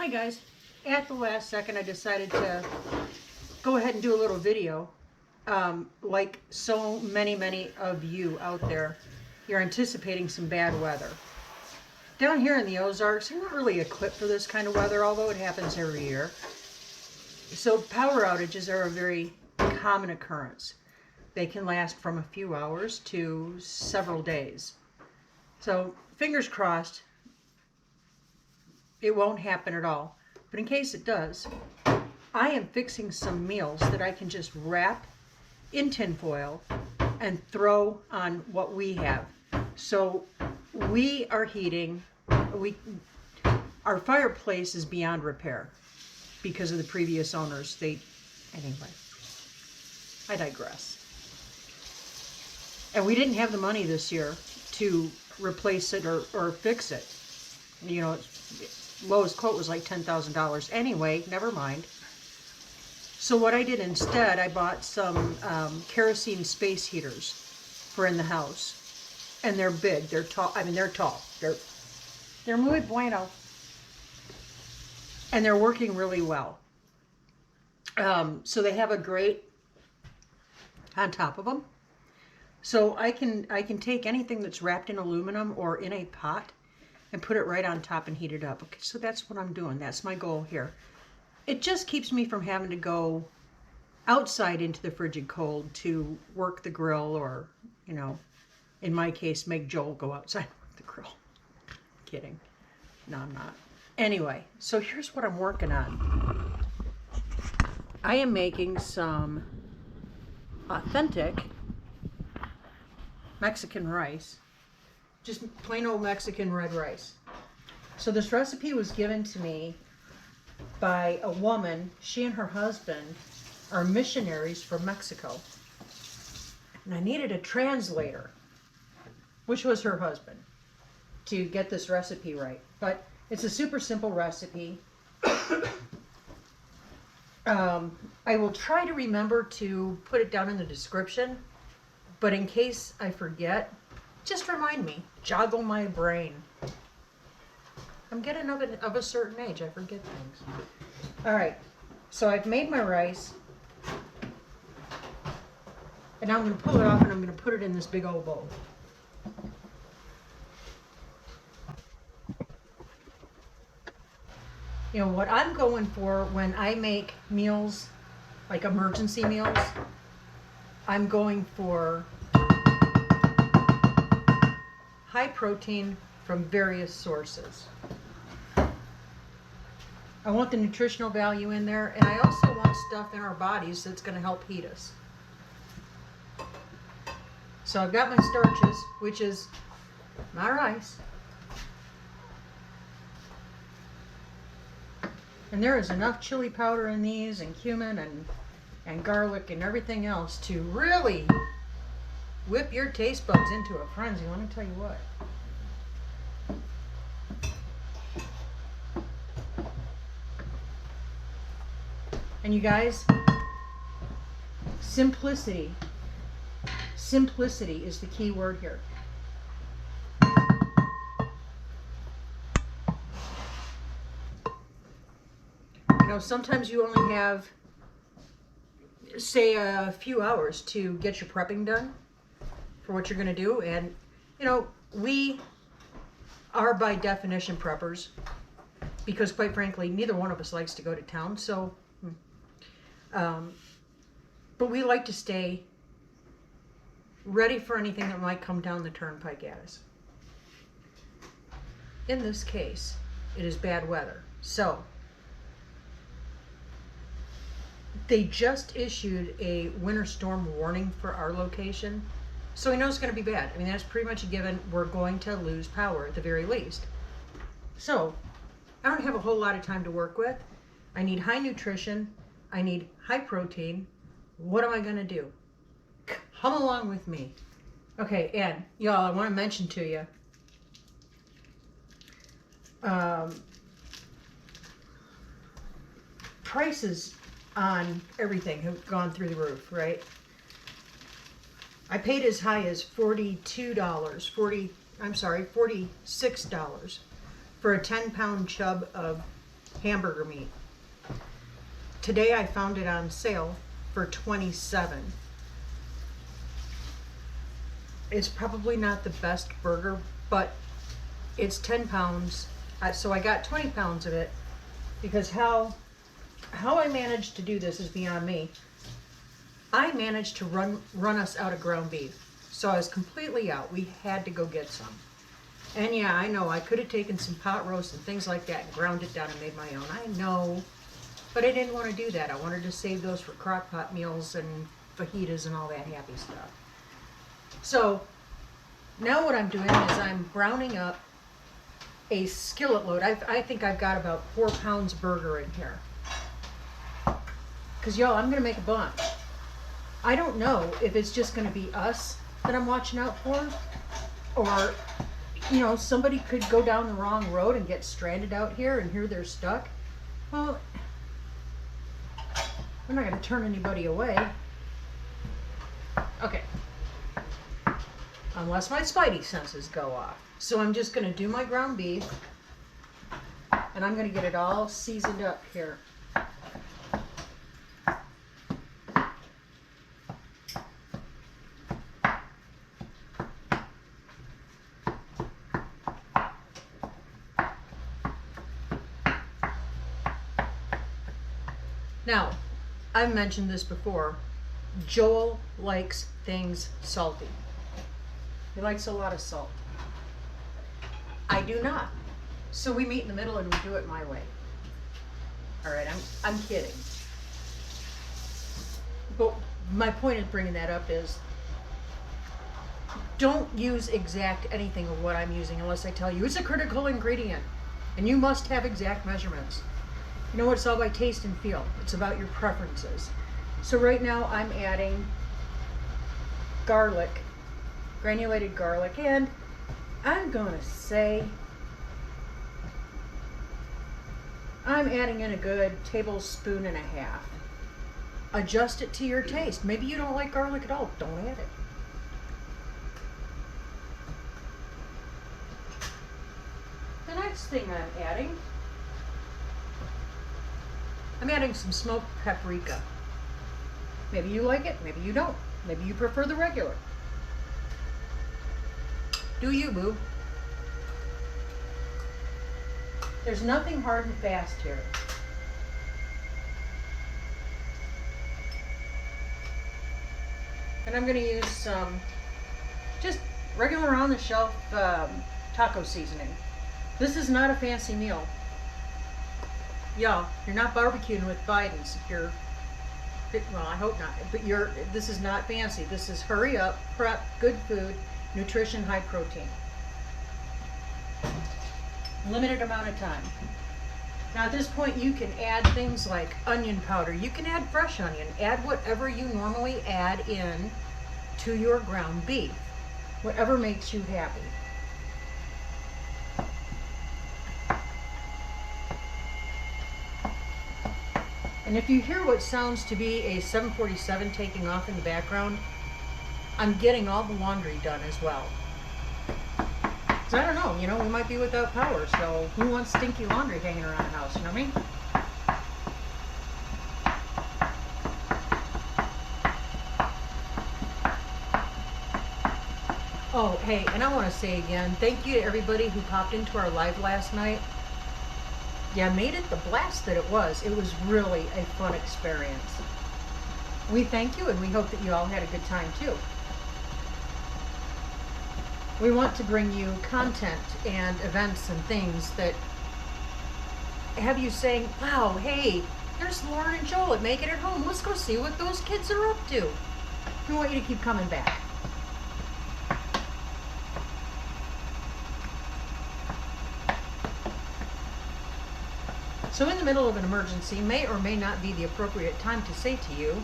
Hi guys, at the last second I decided to go ahead and do a little video. Like so many of you out there, you're anticipating some bad weather. Down here in the Ozarks, I'm not really equipped for this kind of weather, although it happens every year. So power outages are a very common occurrence. They can last from a few hours to several days. So fingers crossed, it won't happen at all. But in case it does, I am fixing some meals that I can just wrap in tin foil and throw on what we have. So we are heating, our fireplace is beyond repair because of the previous owners. Anyway, I digress. And we didn't have the money this year to replace it or fix it. You know, lowest quote was like $10,000. Anyway, never mind. So what I did instead, I bought some kerosene space heaters for in the house. And they're big, they're tall, they're tall. They're muy bueno. And they're working really well. So they have a grate on top of them. So I can take anything that's wrapped in aluminum or in a pot and put it right on top and heat it up. Okay, so that's what I'm doing. That's my goal here. It just keeps me from having to go outside into the frigid cold to work the grill, or, you know, in my case, make Joel go outside and work the grill. Kidding. No, I'm not. Anyway, so here's what I'm working on. I am making some authentic Mexican rice. Just plain old Mexican red rice. So this recipe was given to me by a woman. She and her husband are missionaries from Mexico. And I needed a translator, which was her husband, to get this recipe right. But it's a super simple recipe. I will try to remember to put it down in the description, but in case I forget, just remind me, joggle my brain. I'm getting of a certain age, I forget things. All right, so I've made my rice, and now I'm going to pull it off and I'm going to put it in this big old bowl. You know, what I'm going for when I make meals, like emergency meals, I'm going for high protein from various sources. I want the nutritional value in there, and I also want stuff in our bodies that's going to help heat us. So I've got my starches, which is my rice. And there is enough chili powder in these, and cumin and garlic and everything else to really whip your taste buds into a frenzy. Let me tell you what. And you guys, simplicity. Simplicity is the key word here. You know, sometimes you only have, say, a few hours to get your prepping done for what you're going to do. And, you know, we are by definition preppers because, quite frankly, neither one of us likes to go to town. So, but we like to stay ready for anything that might come down the turnpike at us. In this case, it is bad weather. So, they just issued a winter storm warning for our location. So we know it's going to be bad. I mean, that's pretty much a given. We're going to lose power at the very least. So I don't have a whole lot of time to work with. I need high nutrition. I need high protein. What am I going to do? Come along with me. Okay, and y'all, I want to mention to you, prices on everything have gone through the roof, right? I paid as high as $46 for a 10-pound chub of hamburger meat. Today I found it on sale for $27. It's probably not the best burger, but it's 10 pounds. So I got 20 pounds of it because how I managed to do this is beyond me. I managed to run us out of ground beef. So I was completely out. We had to go get some. And yeah, I know I could have taken some pot roast and things like that and ground it down and made my own. I know. But I didn't want to do that. I wanted to save those for crock pot meals and fajitas and all that happy stuff. So now what I'm doing is I'm browning up a skillet load. I think I've got about 4 pounds burger in here. Because y'all, I'm going to make a bunch. I don't know if it's just going to be us that I'm watching out for, or, you know, somebody could go down the wrong road and get stranded out here and here they're stuck. Well, we're not going to turn anybody away. Okay. Unless my spidey senses go off. So I'm just going to do my ground beef, and I'm going to get it all seasoned up here. Now, I've mentioned this before. Joel likes things salty. He likes a lot of salt. I do not. So we meet in the middle and we do it my way. All right, I'm kidding. But my point of bringing that up is don't use exact anything of what I'm using unless I tell you it's a critical ingredient and you must have exact measurements. You know what? It's all by taste and feel. It's about your preferences. So right now I'm adding garlic, granulated garlic, and I'm gonna say I'm adding in a good tablespoon and a half. Adjust it to your taste. Maybe you don't like garlic at all. Don't add it. The next thing I'm adding some smoked paprika. Maybe you like it, maybe you don't. Maybe you prefer the regular. Do you, boo? There's nothing hard and fast here. And I'm going to use some just regular on-the-shelf taco seasoning. This is not a fancy meal. Y'all, you're not barbecuing with Biden's. You're, well, I hope not. But this is not fancy. This is hurry up, prep, good food, nutrition, high protein. Limited amount of time. Now at this point you can add things like onion powder. You can add fresh onion. Add whatever you normally add in to your ground beef. Whatever makes you happy. And if you hear what sounds to be a 747 taking off in the background, I'm getting all the laundry done as well. Because I don't know, you know, we might be without power, so who wants stinky laundry hanging around the house, you know what I mean? Oh, hey, and I want to say again, thank you to everybody who popped into our live last night. Yeah, made it the blast that it was. It was really a fun experience. We thank you and we hope that you all had a good time too. We want to bring you content and events and things that have you saying, wow, hey, there's Lauren and Joel at Make It at Home. Let's go see what those kids are up to. We want you to keep coming back. So in the middle of an emergency may or may not be the appropriate time to say to you,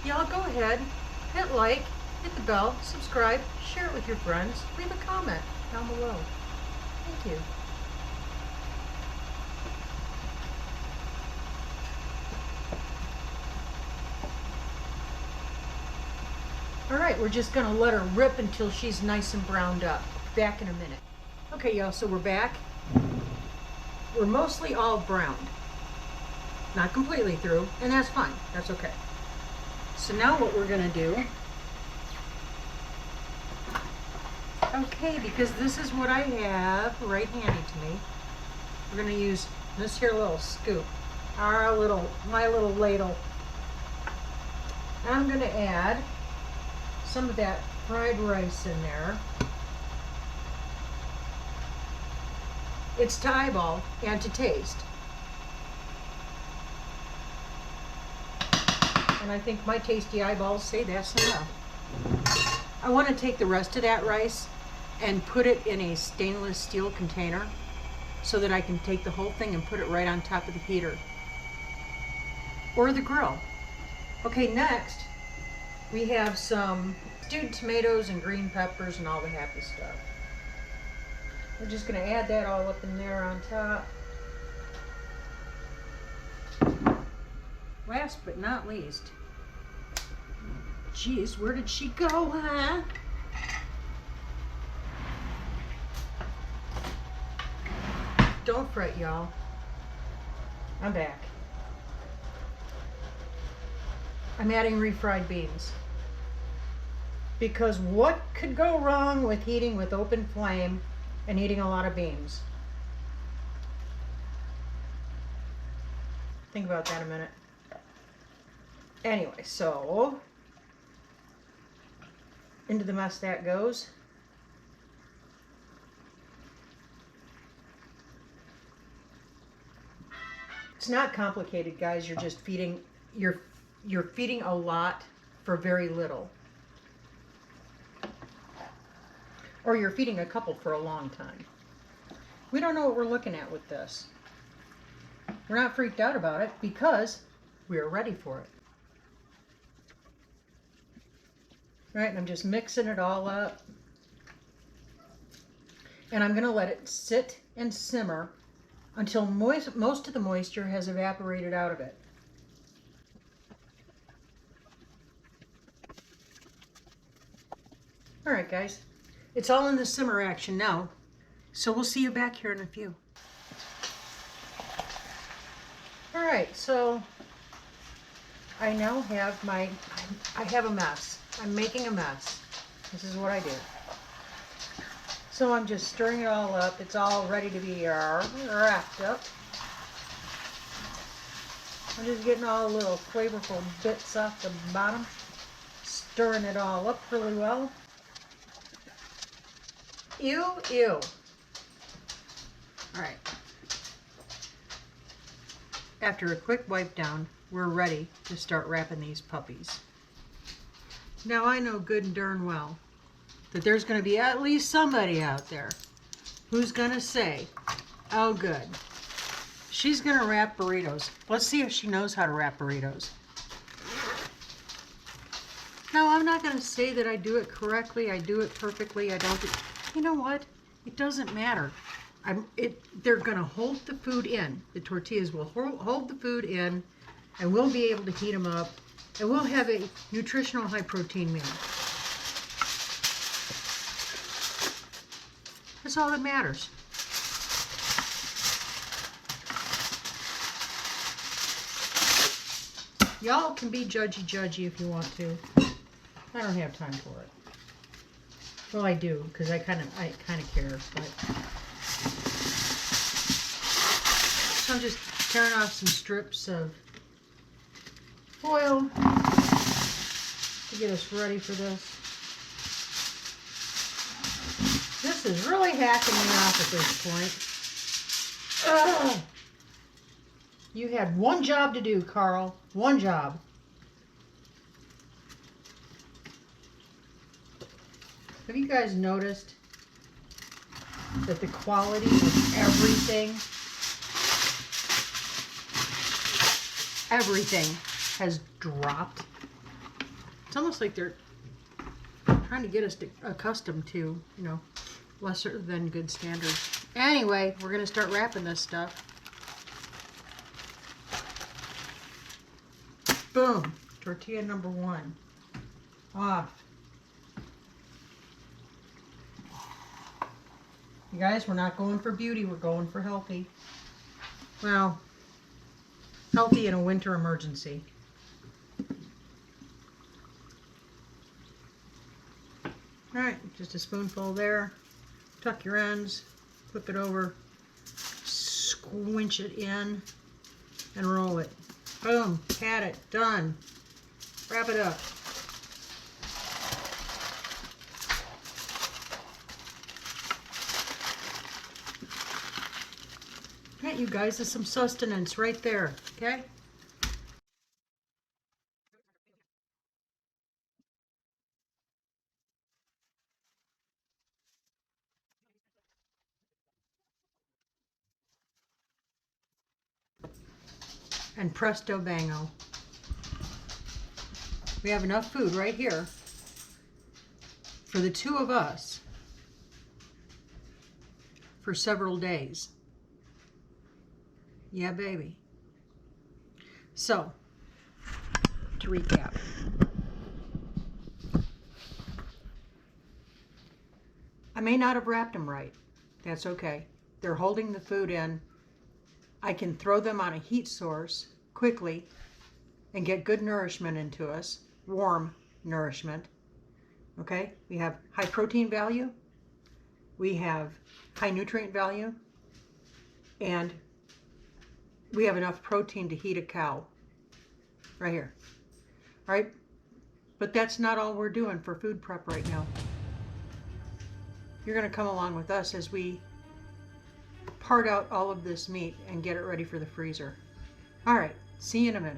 y'all go ahead, hit like, hit the bell, subscribe, share it with your friends, leave a comment down below. Thank you. All right, we're just gonna let her rip until she's nice and browned up. Back in a minute. Okay, y'all, so we're back. we're mostly all browned. Not completely through, and that's fine. That's okay. So now what we're gonna do, okay, because this is what I have right handy to me, we're gonna use this here little scoop, my little ladle. And I'm gonna add some of that fried rice in there. It's to eyeball and to taste. And I think my tasty eyeballs say that's enough. I want to take the rest of that rice and put it in a stainless steel container so that I can take the whole thing and put it right on top of the heater or the grill. Okay, next we have some stewed tomatoes and green peppers and all the happy stuff. We're just going to add that all up in there on top. Last but not least, geez, where did she go, huh? Don't fret, y'all. I'm back. I'm adding refried beans. Because what could go wrong with heating with open flame and eating a lot of beans? Think about that a minute. Anyway, so into the mess that goes. It's not complicated, guys. You're just feeding you're feeding a lot for very little. Or you're feeding a couple for a long time. We don't know what we're looking at with this. We're not freaked out about it because we're ready for it. Right, and I'm just mixing it all up. And I'm going to let it sit and simmer until most of the moisture has evaporated out of it. All right, guys. It's all in the simmer action now. So we'll see you back here in a few. All right, so I now have I have a mess. I'm making a mess. This is what I do. So I'm just stirring it all up. It's all ready to be wrapped up. I'm just getting all the little flavorful bits off the bottom. Stirring it all up really well. Ew, ew. All right. After a quick wipe down, we're ready to start wrapping these puppies. Now I know good and darn well that there's going to be at least somebody out there who's going to say, oh good, she's going to wrap burritos. Let's see if she knows how to wrap burritos. Now I'm not going to say that I do it correctly, I do it perfectly, I don't do... You know what? It doesn't matter. They're going to hold the food in. The tortillas will hold the food in, and we'll be able to heat them up, and we'll have a nutritional high-protein meal. That's all that matters. Y'all can be judgy if you want to. I don't have time for it. Well, I do, because I kind of care, but... So I'm just tearing off some strips of foil to get us ready for this. This is really hacking me off at this point. Ugh. You had one job to do, Carl. One job. Have you guys noticed that the quality of everything has dropped? It's almost like they're trying to get us accustomed to, lesser than good standards. Anyway, we're going to start wrapping this stuff. Boom. Tortilla number 1. Off. You guys, we're not going for beauty, we're going for healthy. Well, healthy in a winter emergency. All right, just a spoonful there. Tuck your ends, flip it over, squinch it in, and roll it. Boom, had it, done. Wrap it up. That, you guys, is some sustenance right there, okay? And presto bango. We have enough food right here for the two of us for several days. Yeah, baby. So, to recap. I may not have wrapped them right. That's okay. They're holding the food in. I can throw them on a heat source quickly and get good nourishment into us, warm nourishment. Okay? We have high protein value, we have high nutrient value, and we have enough protein to heat a cow. Right here. All right? But that's not all we're doing for food prep right now. You're going to come along with us as we part out all of this meat and get it ready for the freezer. All right, see you in a minute.